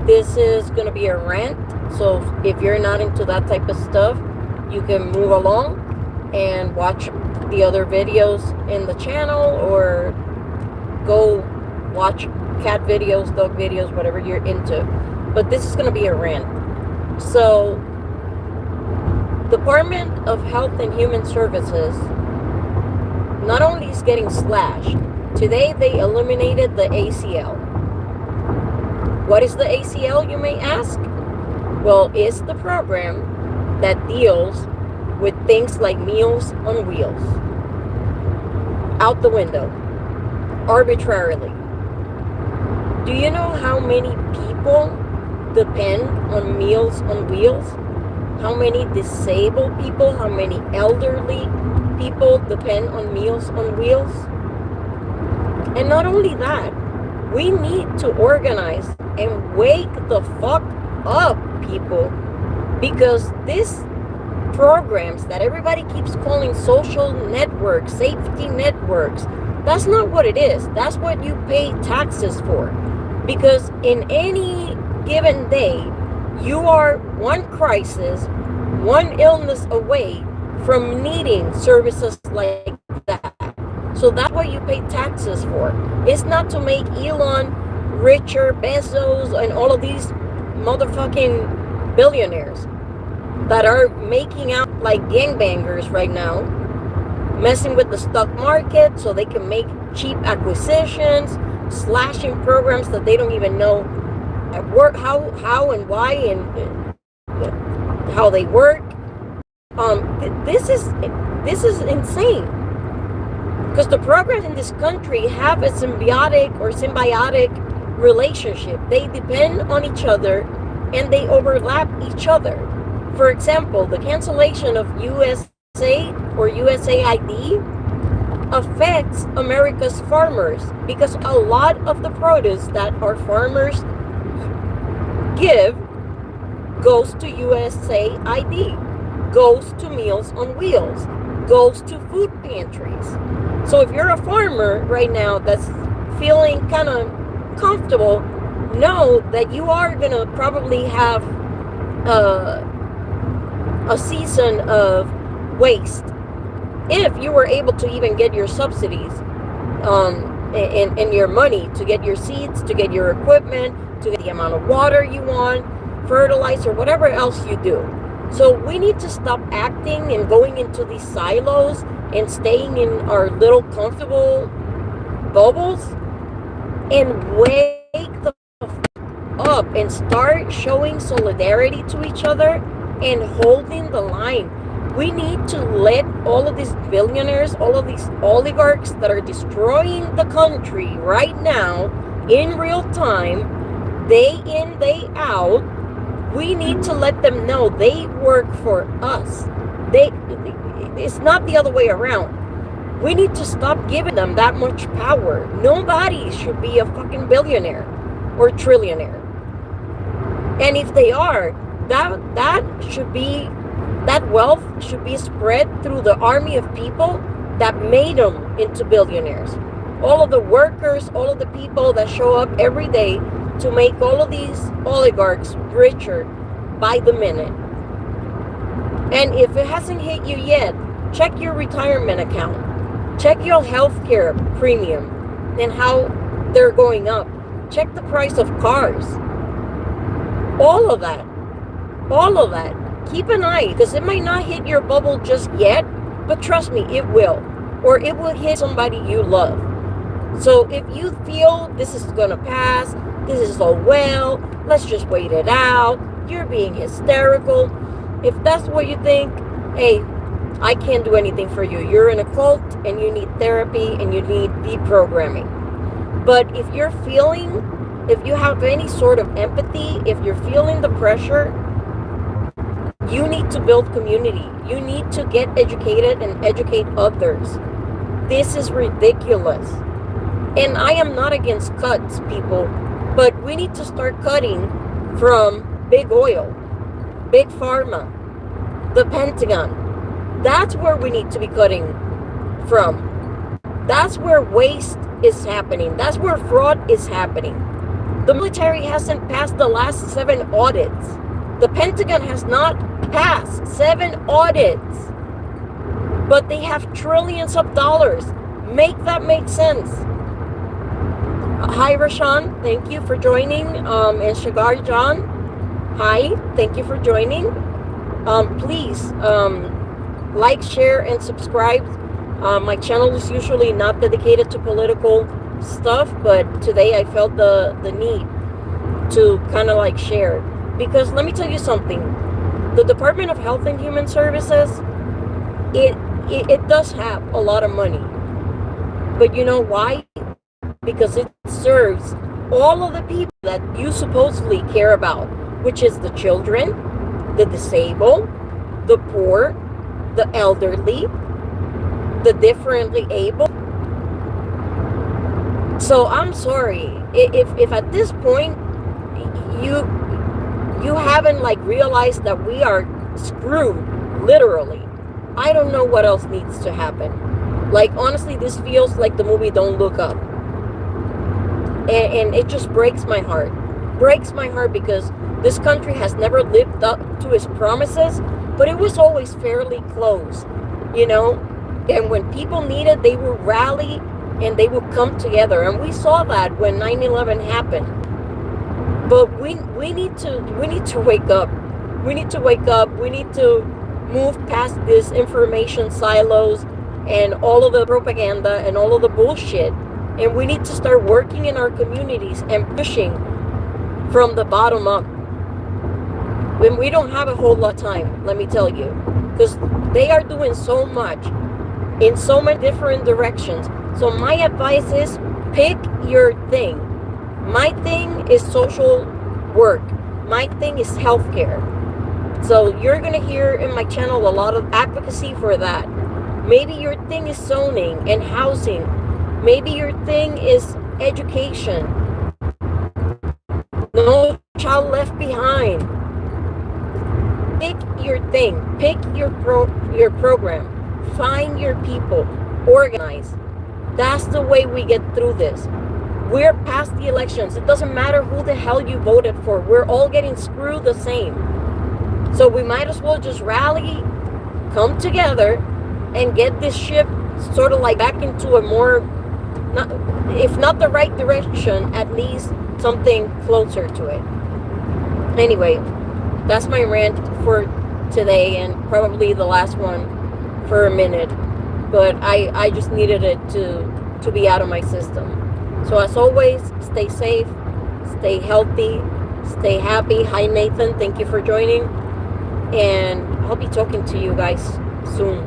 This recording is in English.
This is going to be a rant, so if you're not into that type of stuff, you can move along and watch the other videos in the channel, or go watch cat videos, dog videos, whatever you're into. But this is going to be a rant. So, Department of Health and Human Services not only is getting slashed, today they eliminated the ACL. What is the ACL, you may ask? Well, it's the program that deals with things like Meals on Wheels. Out the window. Arbitrarily. Do you know how many people depend on Meals on Wheels? How many disabled people, how many elderly people depend on Meals on Wheels? And not only that, we need to organize and wake the fuck up, people, because these programs that everybody keeps calling social networks, safety networks, that's not what it is. That's what you pay taxes for. Because in any given day, you are one crisis, one illness away from needing services like that. So that's what you pay taxes for. It's not to make Elon richer, Bezos, and all of these motherfucking billionaires that are making out like gangbangers right now, messing with the stock market so they can make cheap acquisitions, slashing programs that they don't even know work, how and why, and how they work. This is insane, because the programs in this country have a symbiotic relationship. They depend on each other and they overlap each other. For example, the cancellation of USA or USAID affects America's farmers, because a lot of the produce that our farmers give goes to USAID, goes to Meals on Wheels, goes to food pantries. So if you're a farmer right now that's feeling kind of comfortable, know that you are going to probably have a season of waste if you were able to even get your subsidies and your money to get your seeds, to get your equipment, to get the amount of water you want, fertilizer, whatever else you do. So we need to stop acting and going into these silos and staying in our little comfortable bubbles, and wake the up and start showing solidarity to each other and holding the line. We need to let all of these billionaires, all of these oligarchs that are destroying the country right now in real time, day in, day out, we need to let them know they work for us. It's not the other way around. We need to stop giving them that much power. Nobody should be a fucking billionaire or trillionaire. And if they are, that wealth should be spread through the army of people that made them into billionaires. All of the workers, all of the people that show up every day to make all of these oligarchs richer by the minute. And if it hasn't hit you yet, check your retirement account. Check your healthcare premium and how they're going up. Check the price of cars. All of that. Keep an eye, because it might not hit your bubble just yet, but trust me, it will. Or it will hit somebody you love. So if you feel this is going to pass, this is so well, let's just wait it out, you're being hysterical. If that's what you think, hey, I can't do anything for you. You're in a cult and you need therapy and you need deprogramming. But if you have any sort of empathy, if you're feeling the pressure, you need to build community. You need to get educated and educate others. This is ridiculous. And I am not against cuts, people, but we need to start cutting from big oil, big pharma, the Pentagon. That's where we need to be cutting from. That's where waste is happening. That's where fraud is happening. The military hasn't passed the last 7 audits. The Pentagon has not passed 7 audits. But they have trillions of dollars. Make that make sense. Hi, Rashawn. Thank you for joining. And Shagar John. Hi. Thank you for joining. Please like, share, and subscribe. My channel is usually not dedicated to political stuff, but today I felt the need to kind of like share. Because let me tell you something. The Department of Health and Human Services, it does have a lot of money. But you know why? Because it serves all of the people that you supposedly care about, which is the children, the disabled, the poor, the elderly, the differently able. So I'm sorry if at this point you haven't like realized that we are screwed, literally. I don't know what else needs to happen. Like, honestly, this feels like the movie Don't Look Up. And it just breaks my heart. Breaks my heart because this country has never lived up to its promises, but it was always fairly close, you know? And when people needed, they would rally and they would come together. And we saw that when 9/11 happened. But we need to wake up. We need to wake up. We need to move past this information silos and all of the propaganda and all of the bullshit. And we need to start working in our communities and pushing from the bottom up. When we don't have a whole lot of time, let me tell you. Because they are doing so much in so many different directions. So my advice is pick your thing. My thing is social work. My thing is healthcare. So you're going to hear in my channel a lot of advocacy for that. Maybe your thing is zoning and housing. Maybe your thing is education. No child left behind. Pick your thing. Pick your program. Find your people. Organize. That's the way we get through this. We're past the elections. It doesn't matter who the hell you voted for. We're all getting screwed the same. So we might as well just rally, come together, and get this ship sort of like back into a more, if not the right direction, at least something closer to it. Anyway, that's my rant for today, and probably the last one for a minute. But I just needed it to be out of my system. So as always, stay safe, stay healthy, stay happy. Hi Nathan, thank you for joining. And I'll be talking to you guys soon.